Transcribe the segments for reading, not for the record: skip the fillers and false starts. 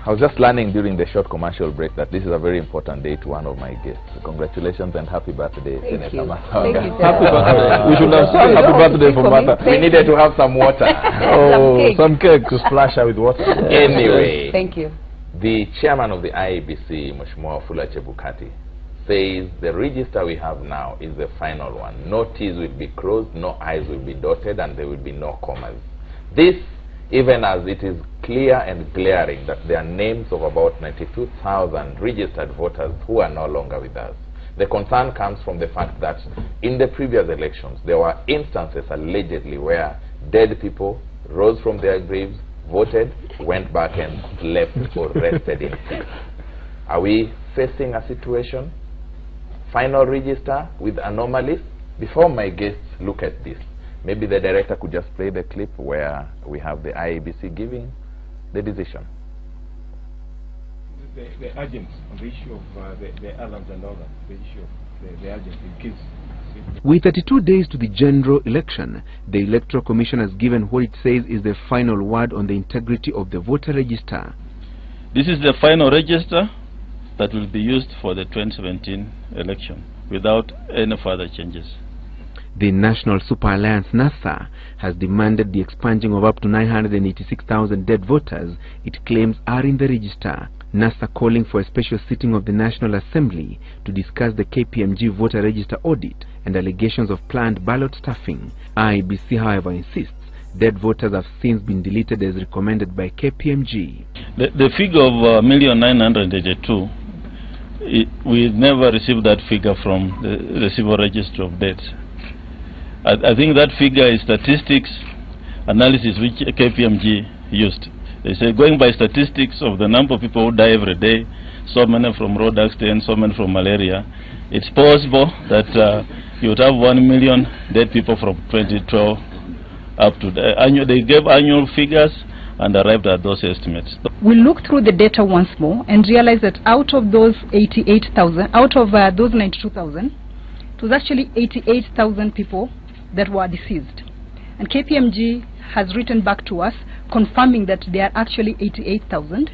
I was just learning during the short commercial break that this is a very important day to one of my guests. So congratulations and happy birthday, Senator Masanga. Happy birthday. We should have said happy birthday for Martha. We needed to have some water. Some cake to splash her with water. Anyway, thank you. The chairman of the IEBC, Mheshimiwa Wafula Chebukati, says the register we have now is the final one. No T's will be crossed, no I's will be dotted, and there will be no commas. This, even as it is clear and glaring that there are names of about 92,000 registered voters who are no longer with us. The concern comes from the fact that in the previous elections, there were instances allegedly where dead people rose from their graves, voted, went back and slept or rested in peace. Are we facing a situation, final register with anomalies? Before my guests look at this, maybe the director could just play the clip where we have the IEBC giving the decision. The agents on the issue of the alarms and all that, the issue of the agents in case. With 32 days to the general election, the Electoral Commission has given what it says is the final word on the integrity of the voter register. This is the final register that will be used for the 2017 election without any further changes. The National Super Alliance, NASA, has demanded the expunging of up to 986,000 dead voters it claims are in the register. NASA calling for a special sitting of the National Assembly to discuss the KPMG voter register audit and allegations of planned ballot stuffing. IEBC, however, insists dead voters have since been deleted as recommended by KPMG. The figure of 1,982,000, we never received that figure from the Receiver Register of Deaths. I think that figure is statistics analysis which KPMG used. They say going by statistics of the number of people who die every day, so many from road accidents, so many from malaria, it's possible that you would have 1 million dead people from 2012 up to the annual. They gave annual figures and arrived at those estimates. We looked through the data once more and realized that out of those 88,000, out of those 92,000, it was actually 88,000 people that were deceased. And KPMG has written back to us confirming that there are actually 88,000.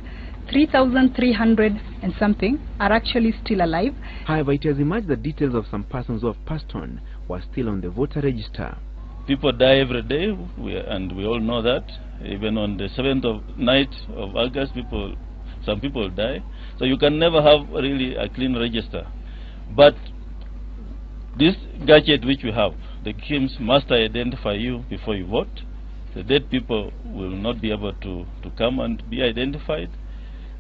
3,300 and something are actually still alive. However, it has emerged that details of some persons who have passed on were still on the voter register. People die every day, and we all know that. Even on the 7th night of August, some people die. So you can never have really a clean register. But this gadget which we have, the KIMS must identify you before you vote. The dead people will not be able to come and be identified.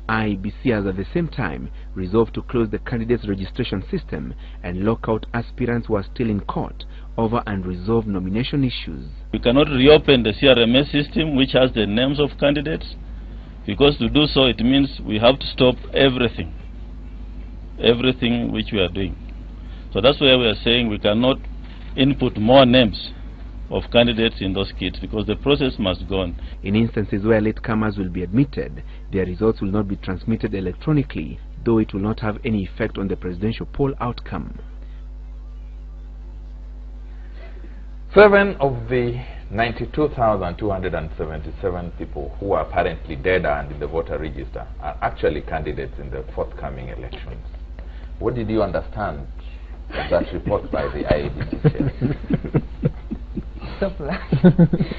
IEBC has at the same time resolved to close the candidates registration system and lock out aspirants who are still in court over unresolved nomination issues. We cannot reopen the CRMS system which has the names of candidates, because to do so it means we have to stop everything which we are doing. So that's why we are saying we cannot input more names of candidates in those kits, because the process must go on. In instances where latecomers will be admitted, their results will not be transmitted electronically, though it will not have any effect on the presidential poll outcome. 7 of the 92,277 people who are apparently dead and in the voter register are actually candidates in the forthcoming elections. What did you understand of that report by the IEBC chair?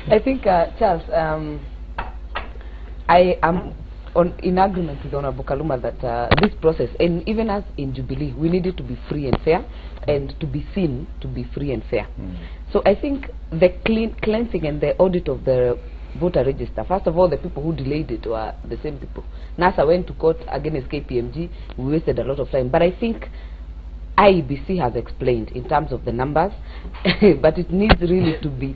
I think, Charles, I am in agreement with Honorable Kaluma that this process, and even as in Jubilee, we need it to be free and fair, and to be seen to be free and fair. So I think the cleansing and the audit of the voter register, first of all, the people who delayed it were the same people. NASA went to court against KPMG. We wasted a lot of time. But I think IEBC has explained in terms of the numbers, but it needs really to be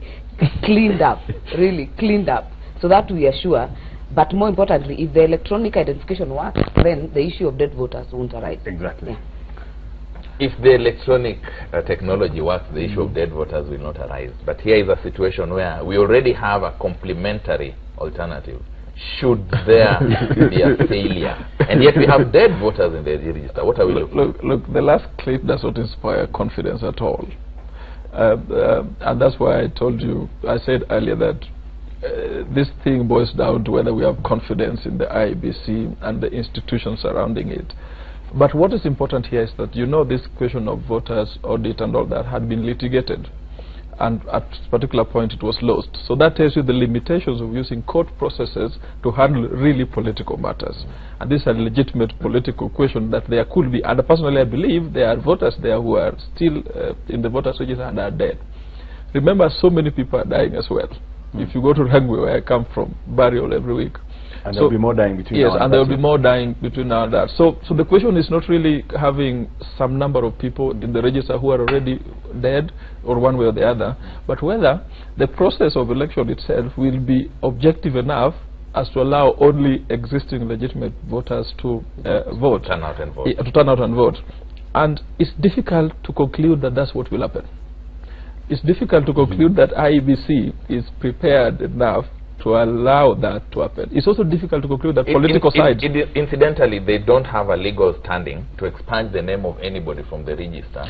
cleaned up, really cleaned up, so that we are sure. But more importantly, if the electronic identification works, then the issue of dead voters won't arise. Exactly. Yeah. If the electronic technology works, the issue of dead voters will not arise. But here is a situation where we already have a complementary alternative. Should there be a failure, and yet we have dead voters in the register, what are we looking at? Look, the last clip does not inspire confidence at all. And that's why I told you, I said earlier that this thing boils down to whether we have confidence in the IEBC and the institutions surrounding it. But what is important here is that, you know, this question of voters audit and all that had been litigated, and at a particular point it was lost. So that tells you the limitations of using court processes to handle really political matters. And this is a legitimate political question that there could be, and personally I believe there are voters there who are still in the voters register and are dead. Remember, so many people are dying as well. If you go to Rangwe, where I come from, burial every week. And there will be more dying between now and and there will be more dying between now and that. So the question is not really having some number of people in the register who are already dead, or one way or the other, but whether the process of election itself will be objective enough as to allow only existing legitimate voters to vote. Turn out and vote. To turn out and vote. And it's difficult to conclude that that's what will happen. It's difficult to conclude that IEBC is prepared enough to allow that to happen. It's also difficult to conclude that political sides... Incidentally, they don't have a legal standing to expunge the name of anybody from the register.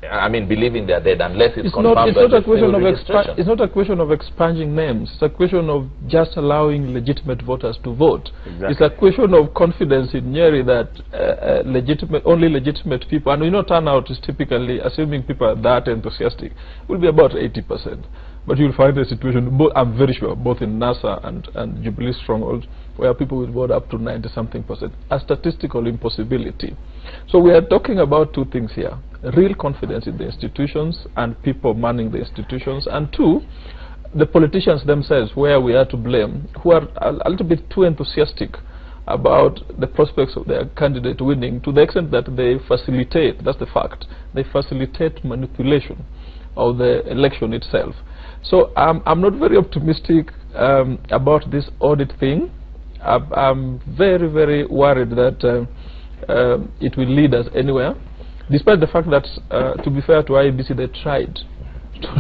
I mean, believing they're dead unless it's confirmed. It's not a question of expunging names. It's a question of just allowing legitimate voters to vote. Exactly. It's a question of confidence in Nyeri that only legitimate people, and we know turnout is typically, assuming people are that enthusiastic, will be about 80%. But you'll find a situation, I'm very sure, both in NASA and Jubilee Stronghold, where people will vote up to 90-something%. A statistical impossibility. So we are talking about two things here. Real confidence in the institutions and people manning the institutions. And two, the politicians themselves, where we are to blame, who are a little bit too enthusiastic about the prospects of their candidate winning, to the extent that they facilitate, that's the fact, they facilitate manipulation of the election itself. So I'm not very optimistic about this audit thing. I'm very, very worried that it will lead us anywhere, despite the fact that, to be fair to IEBC, they tried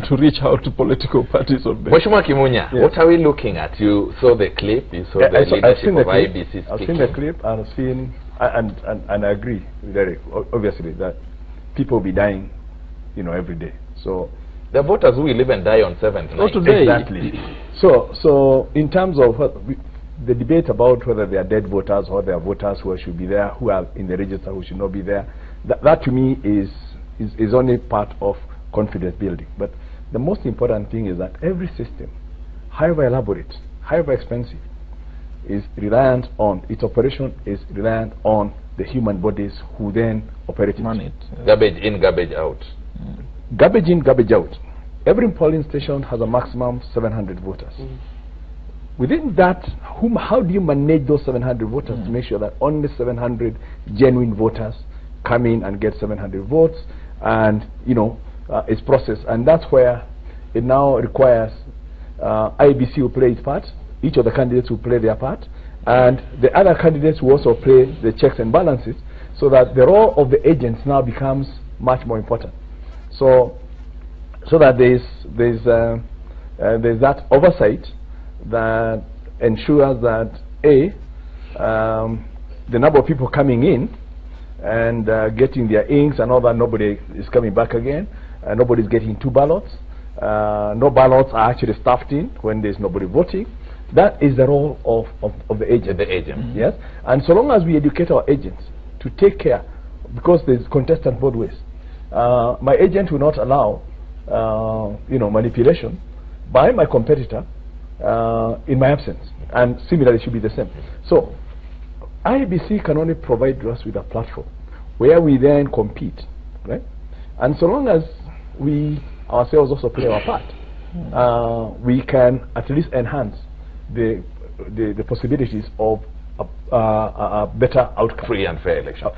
to reach out to political parties on this. Mheshimiwa Kimunya, yes. What are we looking at? You saw the clip, you saw the leadership of IEBC speaking. I've seen the clip, and I've seen, and I agree with Eric, obviously, that people will be dying, you know, every day. So the voters who will live and die on 7th night. Today. Exactly. So in terms of the debate about whether they are dead voters or they are voters who should be there, who are in the register, who should not be there, that to me is only part of confidence building. But the most important thing is that every system, however elaborate, however expensive, is reliant on, its operation is reliant on the human bodies who then operate it. Garbage in, garbage out. Garbage in, garbage out. Every polling station has a maximum 700 voters. Within that, how do you manage those 700 voters to make sure that only 700 genuine voters come in and get 700 votes, and you know, it's processed? And that's where it now requires IEBC will play its part, each of the candidates will play their part, and the other candidates will also play the checks and balances, so that the role of the agents now becomes much more important. So that there's that oversight that ensures that the number of people coming in and getting their inks and all that, nobody is coming back again, nobody's getting two ballots, no ballots are actually stuffed in when there's nobody voting. That is the role of the agent. Yes, and so long as we educate our agents to take care, because there's contestant both ways. My agent will not allow you know, manipulation by my competitor in my absence, and similarly should be the same. So IEBC can only provide us with a platform where we then compete, right? And so long as we ourselves also play our part, we can at least enhance the possibilities of a better outcome. Free and fair election.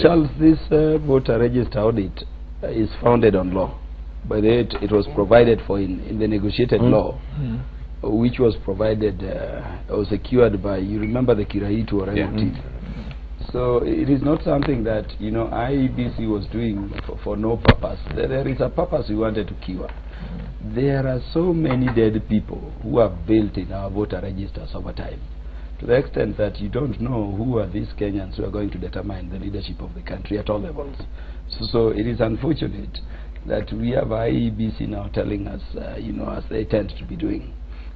Charles, this voter register audit is founded on law. By the way, it was provided for in the negotiated law, which was provided or secured by, you remember, the Kiraitu or MOT. So it is not something that, you know, IEBC was doing for no purpose. There is a purpose we wanted to cure. There are so many dead people who have built in our voter registers over time, to the extent that you don't know who are these Kenyans who are going to determine the leadership of the country at all levels. So it is unfortunate that we have IEBC now telling us, you know, as they tend to be doing,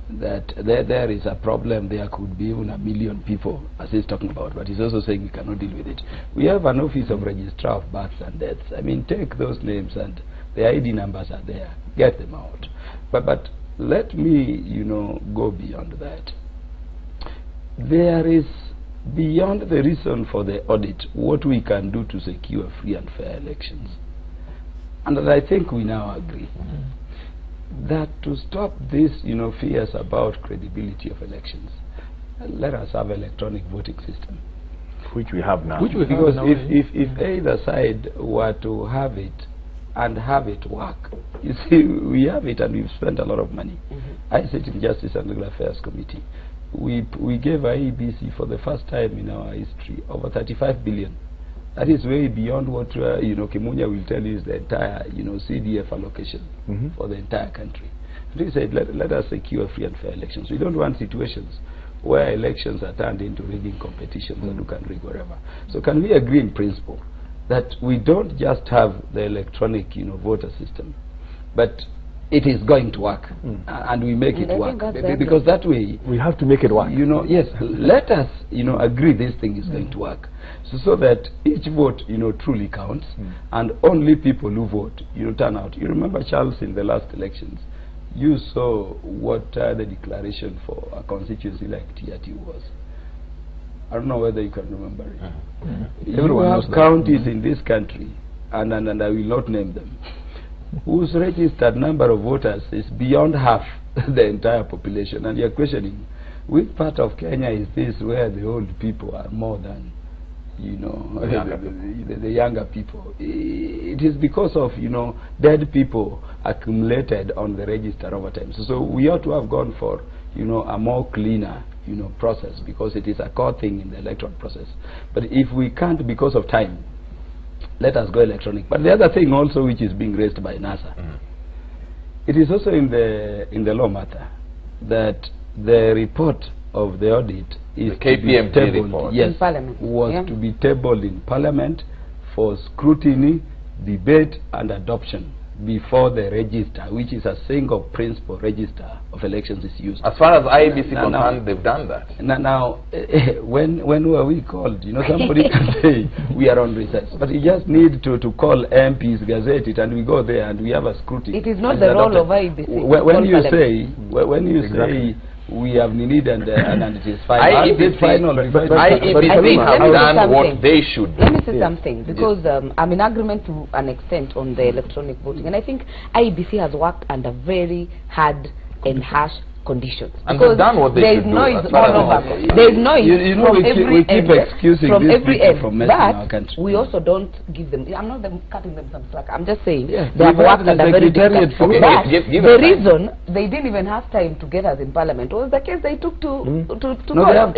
that there is a problem. There could be even 1 million people, as he's talking about, but he's also saying we cannot deal with it. We have an office of registrar of births and deaths. I mean, take those names and the ID numbers are there. Get them out. But let me, you know, go beyond that. There is, beyond the reason for the audit, what we can do to secure free and fair elections. And I think we now agree that to stop this, you know, fears about credibility of elections, let us have electronic voting system. Which we have now. Because if either side were to have it and have it work, you see, we have it and we've spent a lot of money. I sit in Justice and Legal Affairs Committee. We gave IEBC for the first time in our history over 35 billion. That is way beyond what you know, Kimunya will tell you is the entire, you know, CDF allocation for the entire country. And he said, let us secure free and fair elections. We don't want situations where elections are turned into rigging competitions and who can rig wherever. So can we agree in principle that we don't just have the electronic, you know, voter system, but it is going to work, and we make it work, because that way we have to make it work. You know, yes, let us, you know, agree this thing is going to work, so that each vote, you know, truly counts, and only people who vote, you know, turn out. You remember, Charles, in the last elections, you saw what the declaration for a constituency like TRT was. I don't know whether you can remember it. You have counties in this country, and I will not name them, whose registered number of voters is beyond half the entire population, and you're questioning which part of Kenya is this where the old people are more than, you know, the younger people. It is because of, you know, dead people accumulated on the register over time. So we ought to have gone for, you know, a more cleaner, you know, process, because it is a core thing in the electoral process. But if we can't because of time, let us go electronic. But the other thing also which is being raised by NASA, it is also in the law matter that the report of the audit is the KPMG report, yes, in Parliament, was to be tabled in Parliament for scrutiny, debate and adoption before the register, which is a single principal register of elections, is used. As far as IEBC concerned, they've done that. Now, when were we called? You know, somebody can say we are on recess, but you just need to call MPs, gazette it, and we go there and we have a scrutiny. It is not the role of IEBC. When you say we have need and it is final. IEBC have done what they should do. Let me say something, because I'm in agreement to an extent on the electronic voting, and I think IEBC has worked under very hard and harsh conditions. And they've done what they should do. There is noise all over. There is noise from every end. From every end. But we also don't give them. I'm not cutting them some slack. I'm just saying they have worked under very difficult. But the reason they didn't even have time to get us in Parliament was the case they took to court.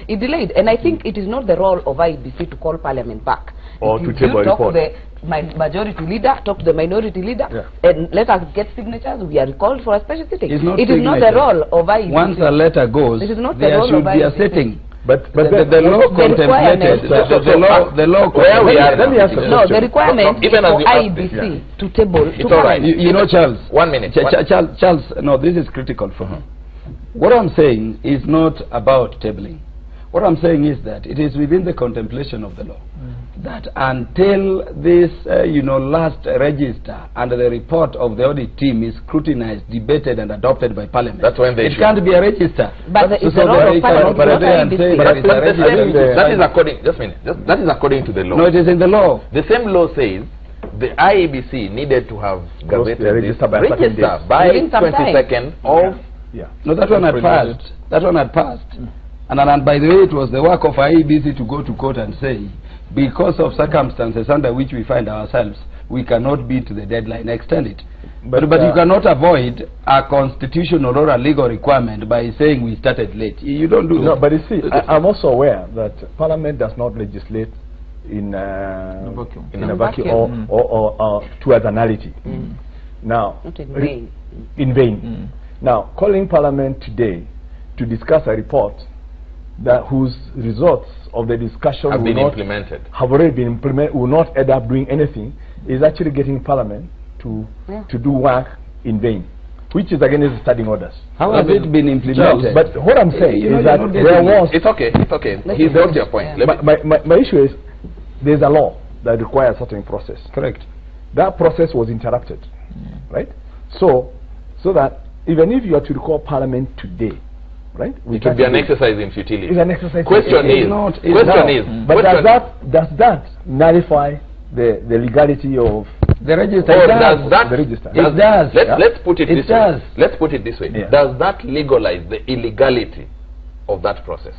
It delayed. And I think it is not the role of IEBC to call Parliament back. Or to table a report. Majority leader, talk to the minority leader, and let us get signatures. We are recalled for a special sitting. It is not the role of IEBC. Once a letter goes, it is not there should be a sitting. But the law contemplated the law. Where we are? Let me ask no, the requirement is for IEBC to table. It's all right. You know, Charles. 1 minute. Charles, no, this is critical for him. What I'm saying is not about tabling. What I'm saying is that it is within the contemplation of the law that until this, you know, last register and the report of the audit team is scrutinized, debated and adopted by Parliament, that's when they can't be a register. But it's the role of Parliament, that is according. Just a minute. That is according to the law. No, it is in the law. The same law says the IEBC needed to have gazetted the register by 22nd of. No, that one had passed. That one had passed. And by the way, it was the work of IEBC to go to court and say, because of circumstances under which we find ourselves, we cannot beat the deadline, extend it. But you cannot avoid a constitutional or a legal requirement by saying we started late. You don't do that. No, but you see, I'm also aware that Parliament does not legislate in a vacuum or towards anality. Now, not in vain. In vain. Now, calling Parliament today to discuss a report whose results of the discussion have already been implemented, will not end up doing anything, is actually getting Parliament to do work in vain, which is against the standing orders. How has it been implemented? But what I'm saying is that there was... It's okay, it's okay. He's got your point. My issue is there's a law that requires a certain process. Correct. That process was interrupted, right? So that even if you are to recall Parliament today, right? It would be an exercise in futility. It's an exercise. Question is, but does that nullify the legality of the register? Or does that? The register. It does. Let's put it this does. way. Let's put it this way. Yeah. Does that legalize the illegality of that process?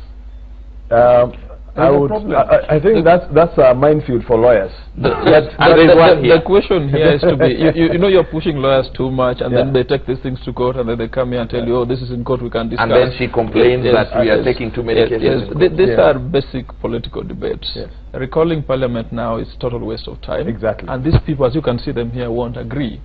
I think that's a minefield for lawyers. The question here is to be, you know, you're pushing lawyers too much, and then they take these things to court, and then they come here and tell you, oh, this is in court, we can't discuss. And then she complains that we are taking too many cases. These are basic political debates. Recalling Parliament now is total waste of time. Exactly. And these people, as you can see them here, won't agree.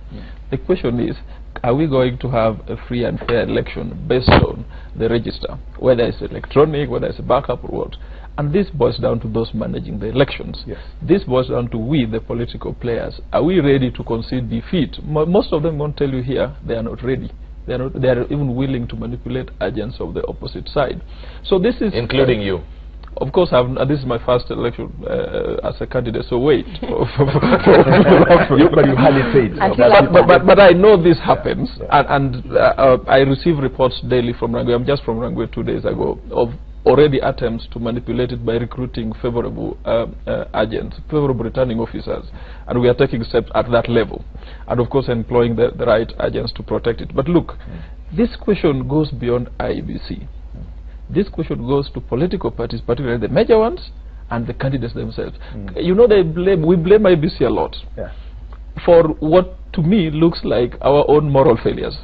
The question is, are we going to have a free and fair election based on the register, whether it's electronic, whether it's a backup or what? And this boils down to those managing the elections. This boils down to we, the political players. Are we ready to concede defeat? Most of them won't tell you here they are not ready. They are even willing to manipulate agents of the opposite side. So this is... Including you. Of course, this is my first election as a candidate, so wait. But you hardly said. But I know this happens, and I receive reports daily from Rangwe. I'm just from Rangwe 2 days ago of already attempts to manipulate it by recruiting favorable agents, favorable returning officers, and we are taking steps at that level, and of course employing the right agents to protect it. But look, this question goes beyond IEBC. This question goes to political parties, particularly the major ones, and the candidates themselves. You know, we blame IEBC a lot for what to me looks like our own moral failures.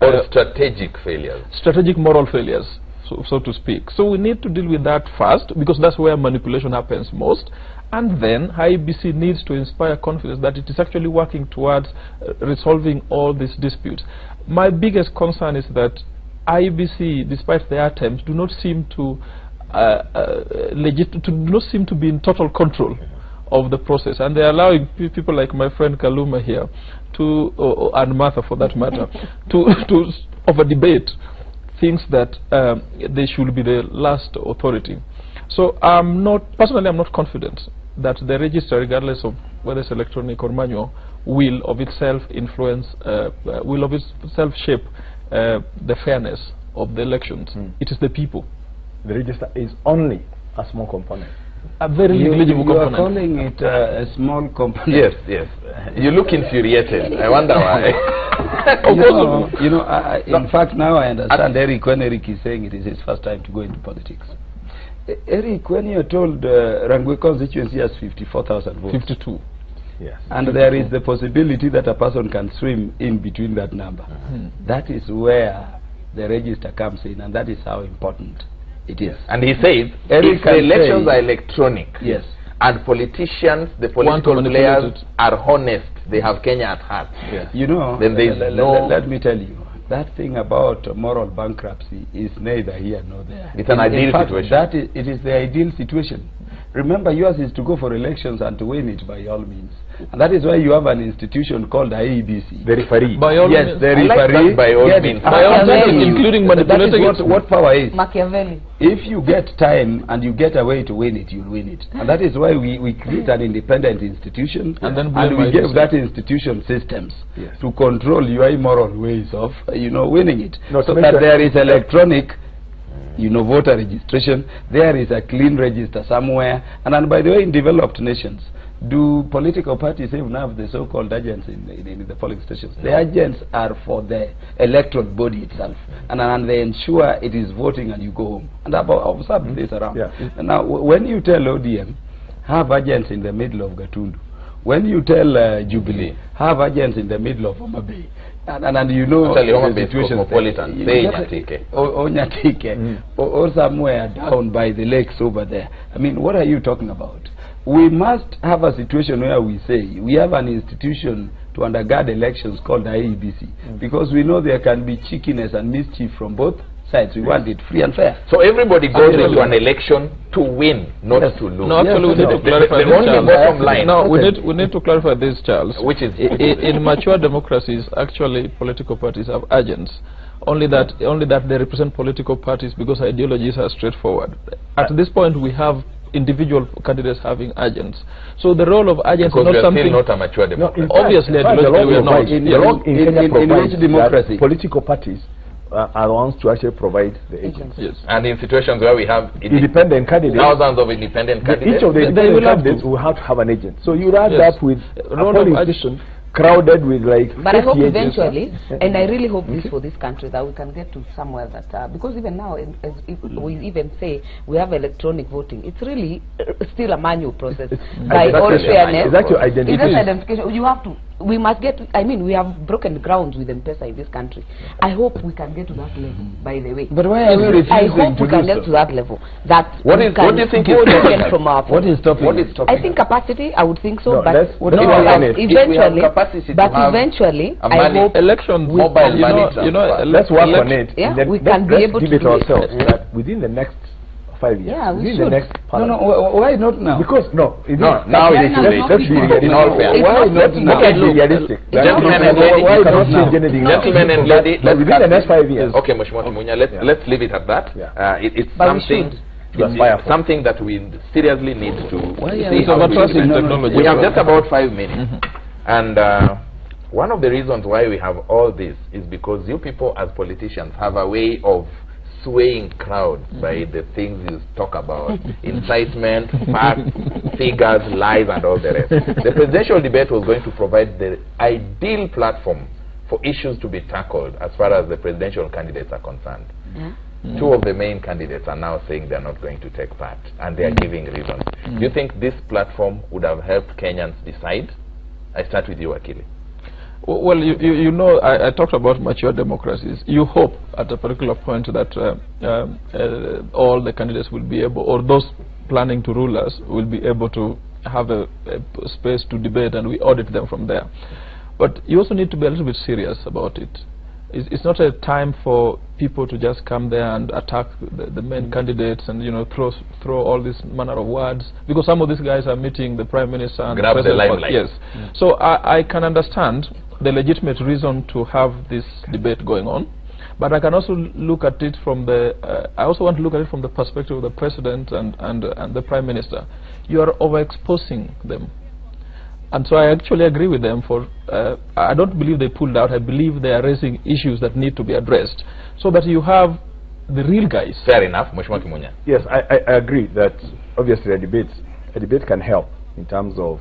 Or strategic failures. Strategic moral failures, so to speak. So we need to deal with that first, because that's where manipulation happens most. And then IEBC needs to inspire confidence that it is actually working towards resolving all these disputes. My biggest concern is that IEBC, despite their attempts, do not seem to be in total control of the process, and they're allowing people like my friend Kaluma here and Martha for that matter to over debate things that they should be the last authority. So personally I'm not confident that the register, regardless of whether it's electronic or manual, will of itself influence, will of itself shape the fairness of the elections. It is the people. The register is only a small component. A very negligible component. You are calling it a small component. Yes. You look infuriated. I wonder why. In fact, now I understand Eric, when Eric is saying it is his first time to go into politics. Eric, when you're told Rangwe constituency has 54,000 votes. 52. Yes. And there is the possibility that a person can swim in between that number. That is where the register comes in, and that is how important it is. And he says, if the elections are electronic, and politicians, the political players are honest, they have Kenya at heart. You know, then there is let me tell you, that thing about moral bankruptcy is neither here nor there. It's an ideal situation. It is the ideal situation. Remember, yours is to go for elections and to win it by all means. And that is why you have an institution called the IEBC. The referee. By all means. The referee. By all means. By all means, including manipulating it. What power is. Machiavelli. If you get time and you get a way to win it, you'll win it. And that is why we create an independent institution, and we give that institution systems to control your immoral ways of winning it. So that there is electronic voter registration, there is a clean register somewhere. And by the way, in developed nations, do political parties even have the so-called agents in the polling stations? The agents are for the electoral body itself, and they ensure it is voting and you go home. And I've observed this around. And now, when you tell ODM, have agents in the middle of Gatundu. When you tell Jubilee, have agents in the middle of Homa Bay. And you know the situation cosmopolitan, or somewhere down by the lakes over there. I mean, what are you talking about? We must have a situation where we say we have an institution to undergird elections called the IEBC, because we know there can be cheekiness and mischief from both sides. We want it free and fair. So everybody goes into an election to win, not to lose. No, actually, we need to clarify the only bottom line. No, we need to clarify this, Charles. Which is in mature democracies, actually, political parties have agents. Only that they represent political parties because ideologies are straightforward. At this point, we have individual candidates having agents. So the role of agents is not something... Because we are still not a mature democracy. No, obviously, ideologically we are not. In which democracy, political parties are the ones to actually provide the agents. Yes. And in situations where we have independent candidates, thousands of independent candidates, each of the independent candidates will have to have an agent. So you add up with a polling station crowded with like. But I hope eventually, and I really hope this for this country, that we can get to somewhere that because even now, as if we even say we have electronic voting, it's really still a manual process. By all fairness, is that your identity? It's identification. You have to. We must get. I mean, we have broken grounds with M-Pesa in this country. I hope we can get to that level. By the way, but why are we refusing? I hope we can get to that level. That what do you think is from our what is stopping? What is stopping? I think capacity. I would think so, No, but eventually. But eventually, I hope elections, mobile money. Let's work on it. Yeah, we can be able to give it do ourselves that within the next 5 years. Yeah, we within should. the next why not now? Because now it is too late. Let's be in all fairness. Why not now? Let's be realistic. Gentlemen and ladies, Why not change anything? Gentlemen and ladies, within the next 5 years. Okay, Mheshimiwa Kimunya, let's leave it at that. It's something that we seriously need to see. Technology. We have just about 5 minutes, and one of the reasons why we have all this is because you people as politicians have a way of swaying crowds by the things you talk about, incitement, facts, figures, lies, and all the rest. The presidential debate was going to provide the ideal platform for issues to be tackled as far as the presidential candidates are concerned. Two of the main candidates are now saying they're not going to take part, and they are giving reasons. Do you think this platform would have helped Kenyans decide? I start with you, Akili. Well, you know, I talked about mature democracies. You hope at a particular point that all the candidates will be able, or those planning to rule us, will be able to have a space to debate, and we audit them from there. But you also need to be a little bit serious about it. It's not a time for people to just come there and attack the main candidates and, you know, throw all this manner of words, because some of these guys are meeting the Prime Minister and grab the limelight. Yes. So I can understand the legitimate reason to have this debate going on, but I can also look at it from the I also want to look at it from the perspective of the President and the Prime Minister. You are overexposing them. And so I actually agree with them for, I don't believe they pulled out. I believe they are raising issues that need to be addressed so that you have the real guys. Fair enough, Mheshimiwa Kimunya. Yes, I agree that obviously a debate can help in terms of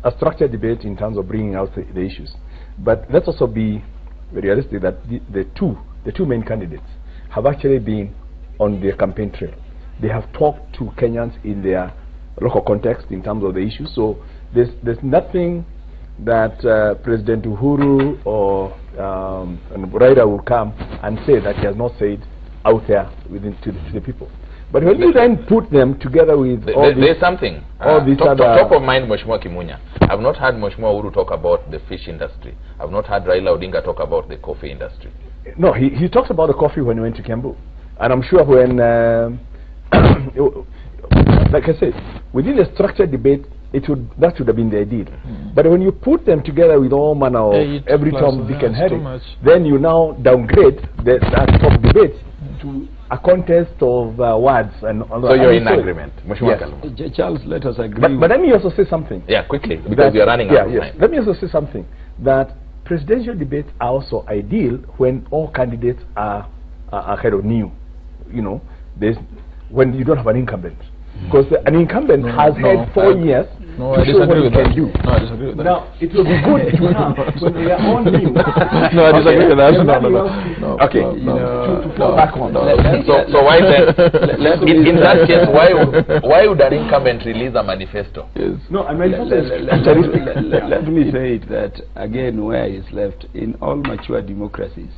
a structured debate in terms of bringing out the issues. But let's also be realistic that the two main candidates have actually been on their campaign trail. They have talked to Kenyans in their local context in terms of the issues. So there's nothing that President Uhuru or Raila will come and say that he has not said out there to the people. But when you then put them together with all these, there's something. All these top of mind, Mheshimiwa Kimunya. I've not heard Mheshimiwa Uhuru talk about the fish industry. I've not heard Raila Odinga talk about the coffee industry. No, he talks about the coffee when he went to Kiambu. And I'm sure when, like I said, within a structured debate, that should have been the ideal. But when you put them together with all manner of every Tom, Dick and Harry, then you now downgrade that top debate to a contest of words. And so you're in agreement. Yes. Charles, let us agree. But let me also say something. Yeah, quickly, because we are running out of time. Let me also say something, that presidential debates are also ideal when all candidates are kind of new. You know, when you don't have an incumbent. Because an incumbent has had 4 years to show what he can do. No, I disagree with that. Now, it will be good to have when they are all new. No, I disagree with that. No. Okay, to fall back on. So why then, in that case, why would an incumbent release a manifesto? Yes. No, I mean, let me say it that, again, where is left, in all mature democracies,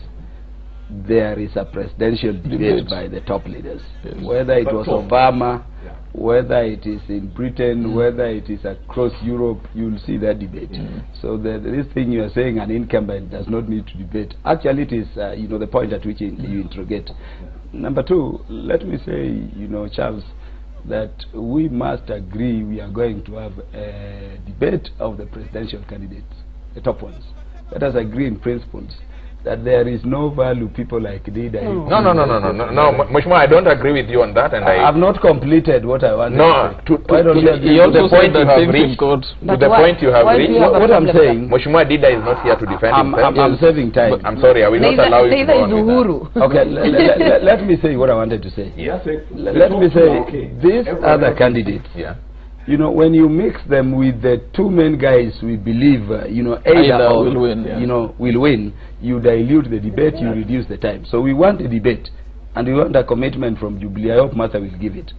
there is a presidential debate by the top leaders. Yes. Whether it was Obama, whether it is in Britain, whether it is across Europe, you'll see that debate. So this thing you are saying, an incumbent does not need to debate. Actually, it is the point at which you interrogate. Number two, let me say, you know, Charles, that we must agree we are going to have a debate of the presidential candidates, the top ones. Let us agree in principles that there is no value people like Dida. No, Mheshimiwa, I don't agree with you on that, and I have not completed what I wanted. No, to the point you have reached. What I'm saying, Mheshimiwa Dida is not here to defend himself. I'm saving time. I'm sorry, I will not allow you to go on with that. Okay, let me say what I wanted to say. Yes. Let me say, these other candidates, you know, when you mix them with the two main guys we believe, you know, either will win, you know, will win, you dilute the debate, you reduce the time. So we want a debate, and we want a commitment from Jubilee. I hope Martha will give it,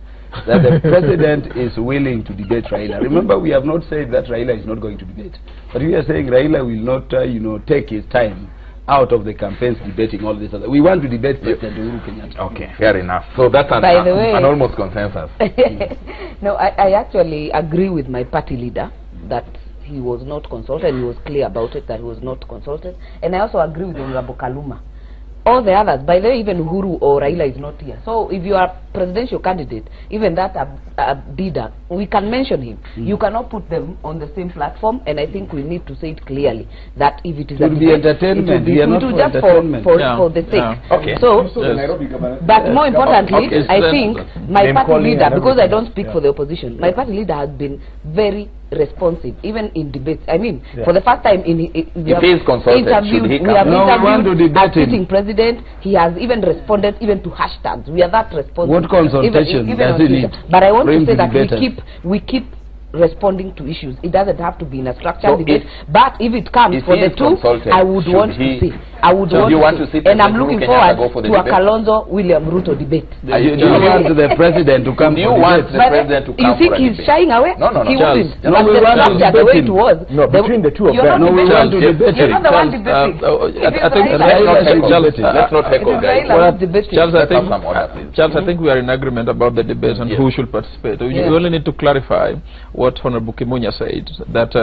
that the president is willing to debate Raila. Remember, we have not said that Raila is not going to debate, but we are saying Raila will not, you know, take his time out of the campaigns debating all this other. We want to debate President Uhuru Kenyatta. Okay, fair enough. So that's an almost consensus. No, I actually agree with my party leader that he was not consulted. He was clear about it, that he was not consulted. And I also agree with Honorable Kaluma. All the others, by the way, even Uhuru or Raila is not here. So if you are presidential candidate, even that Dida, we can mention him. You cannot put them on the same platform, and I think we need to say it clearly that if it is a debate, entertainment, it will be just for the sake. Okay. So, but more importantly, I think my party leader, because I don't speak for the opposition, my party leader has been very responsive, even in debates. I mean, for the first time we have interviewed a sitting president. He has even responded even to hashtags. We are that responsive. What consultation even does he need? But I want to say that we keep responding to issues. It doesn't have to be in a structured debate. But if it comes for the two, I would want to see. I would want to see. And I'm looking forward to a Kalonzo William Ruto debate. Do you want the president to come? Do you want the president to come? You think he's shying away? No. He wouldn't. No, we want to debate the way it was. No, between the two of them. No, we want to debate him. You're not the one debating. I think let's not heckle, guys. Charles, I think we are in agreement about the debate and who should participate. We only need to clarify what Honorable Kimunya said, that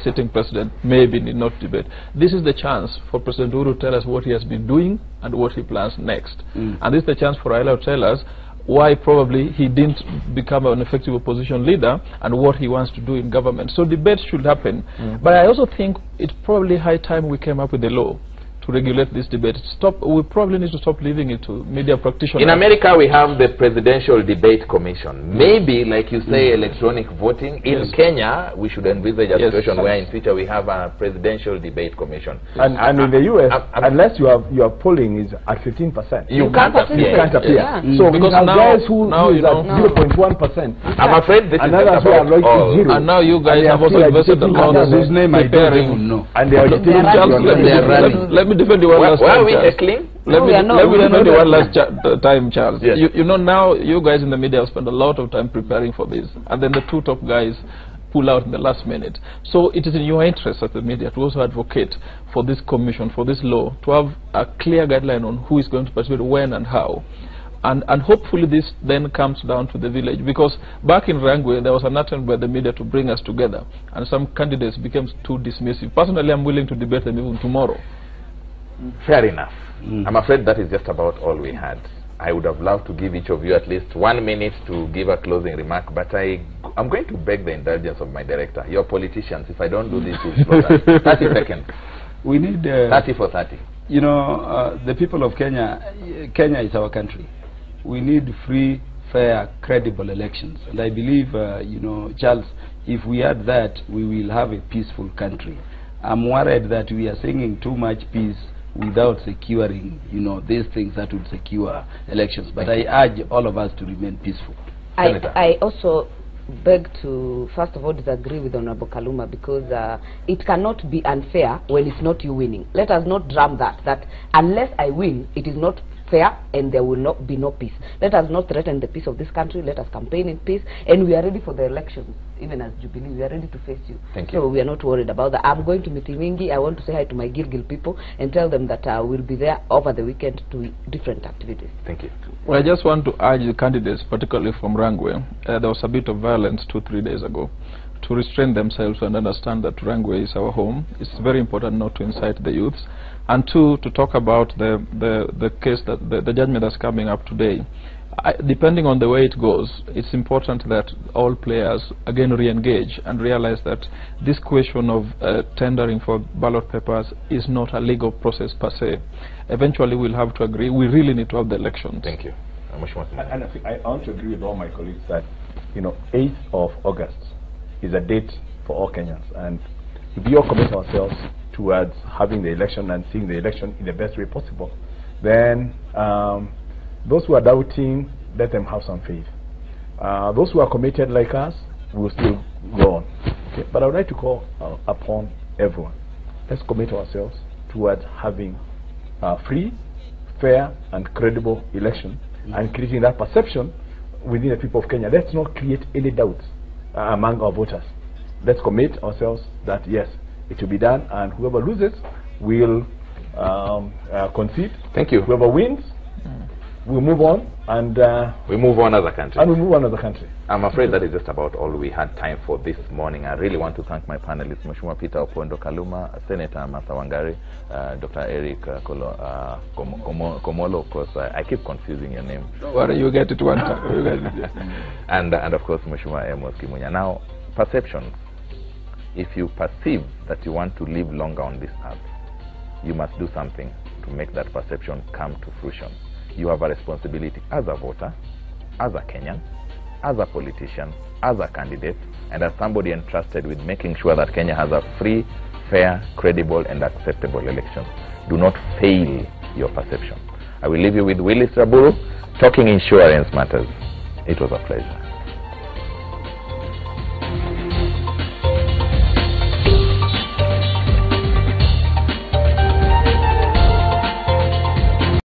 sitting president maybe need not debate. This is the chance for President Uhuru to tell us what he has been doing and what he plans next. And this is the chance for Raila to tell us why probably he didn't become an effective opposition leader and what he wants to do in government. So debates should happen. But I also think it's probably high time we came up with a law to regulate this debate. We probably need to stop leaving it to media practitioners. In America, we have the Presidential Debate Commission. Maybe, like you say, electronic voting. In Kenya, we should envisage a situation where in future we have a Presidential Debate Commission. And in the U.S., unless your polling is at 15%, you can't appear. So because now guys who is at 0.1%, I'm afraid this is all. And now you guys have also invested a lot of whose name I don't even know. And they are Let me defend you one last time. Why are we heckling? Let me defend you one last time, Charles. Yes. You know, now you guys in the media have spent a lot of time preparing for this, and then the two top guys pull out in the last minute. So it is in your interest as the media to also advocate for this commission, for this law, to have a clear guideline on who is going to participate, when and how. And hopefully this then comes down to the village, because back in Rangwe there was an attempt by the media to bring us together, and some candidates became too dismissive. Personally, I'm willing to debate them even tomorrow. Fair enough. I'm afraid that is just about all we had. I would have loved to give each of you at least 1 minute to give a closing remark, but I'm going to beg the indulgence of my director. You're politicians. If I don't do this, you'll slaughter. 30 seconds. We need 30 for 30. You know, the people of Kenya is our country. We need free, fair, credible elections. And I believe, you know, Charles, if we had that, we will have a peaceful country. I'm worried that we are singing too much peace without securing, you know, these things that would secure elections. But I urge all of us to remain peaceful. I also beg to, first of all, disagree with Honorable Kaluma, because it cannot be unfair when it's not you winning. Let us not drum that unless I win, it is not fair and there will not be no peace. Let us not threaten the peace of this country. Let us campaign in peace, and we are ready for the elections. Even as Jubilee, we are ready to face you. Thank you. So we are not worried about that. I'm going to Mitimingi. I want to say hi to my Gilgil people and tell them that we'll be there over the weekend to different activities. Thank you. Well, I just want to urge the candidates, particularly from Rangwe, there was a bit of violence 2-3 days ago, to restrain themselves and understand that Rangwe is our home. It's very important not to incite the youths. And two, to talk about the case, that the judgment that's coming up today. Depending on the way it goes, it's important that all players again re-engage and realize that this question of tendering for ballot papers is not a legal process per se. Eventually we'll have to agree, we really need to have the elections. Thank you. And I want to agree with all my colleagues that, 8th of August is a date for all Kenyans, and if we all commit ourselves towards having the election and seeing the election in the best way possible, then those who are doubting, let them have some faith. Those who are committed like us will still go on. Okay? But I would like to call upon everyone. Let's commit ourselves towards having a free, fair, and credible election, and creating that perception within the people of Kenya. Let's not create any doubts among our voters. Let's commit ourselves that yes, it will be done, and whoever loses will concede. Thank you. Whoever wins, we'll move on, and we move on as a country. And we move on as a country. I'm afraid that is just about all we had time for this morning. I really want to thank my panelists, Mheshimiwa Peter Opondo Kaluma, Senator Martha Wangari, Dr. Eric Komolo. Of course, I keep confusing your name. Don't worry, you get it one time. and of course, Mheshimiwa Amos Kimunya. Now, perceptions. If you perceive that you want to live longer on this earth, you must do something to make that perception come to fruition. You have a responsibility as a voter, as a Kenyan, as a politician, as a candidate, and as somebody entrusted with making sure that Kenya has a free, fair, credible, and acceptable election. Do not fail your perception. I will leave you with Willis Raburu, talking insurance matters. It was a pleasure.